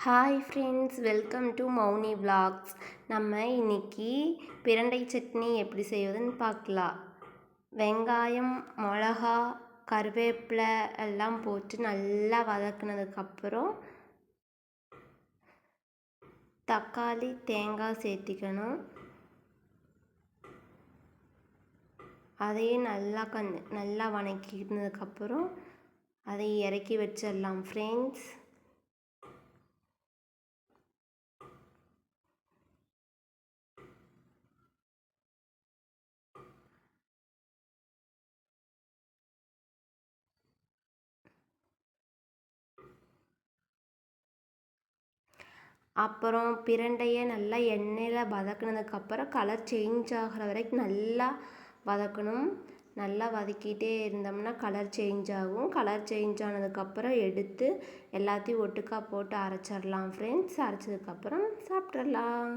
Hi friends, welcome to Mouni vlogs. நம்ம இன்னைக்கு பிரண்டை சட்னி எப்படி செய்வதுன்னு பார்க்கலாம். வெங்காயம், மிளகா, கருவேப்பிலை எல்லாம் போட்டு நல்லா வதக்குனதுக்கப்புறம் தக்காளி, தேங்காய் சேர்த்திக்கணும். அதையும் நல்லா வதக்கினதுக்கப்புறம் அதை இறக்கி வச்சிடலாம் ஃப்ரெண்ட்ஸ். அப்புறம் பிரண்டையை நல்லா எண்ணெயில் வதக்குனதுக்கப்புறம் கலர் சேஞ்ச் ஆகிற வரைக்கும் நல்லா வதக்கணும். நல்லா வதக்கிட்டே இருந்தோம்னா கலர் சேஞ்ச் ஆகும். கலர் சேஞ்ச் ஆனதுக்கப்புறம் எடுத்து எல்லாத்தையும் ஒட்டுக்கா போட்டு அரைச்சிடலாம் ஃப்ரெண்ட்ஸ். அரைச்சதுக்கப்புறம் சாப்பிட்றலாம்.